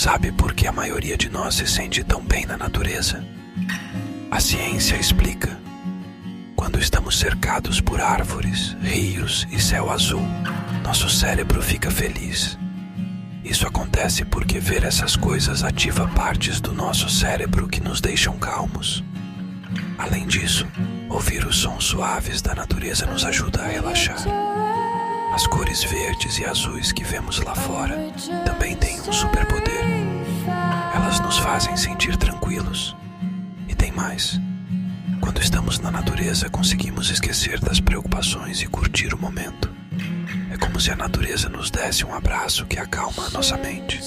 Sabe por que a maioria de nós se sente tão bem na natureza? A ciência explica. Quando estamos cercados por árvores, rios e céu azul, nosso cérebro fica feliz. Isso acontece porque ver essas coisas ativa partes do nosso cérebro que nos deixam calmos. Além disso, ouvir os sons suaves da natureza nos ajuda a relaxar. As cores verdes e azuis que vemos lá fora também têm um superpoder. Elas nos fazem sentir tranquilos. E tem mais. Quando estamos na natureza, conseguimos esquecer das preocupações e curtir o momento. É como se a natureza nos desse um abraço que acalma a nossa mente.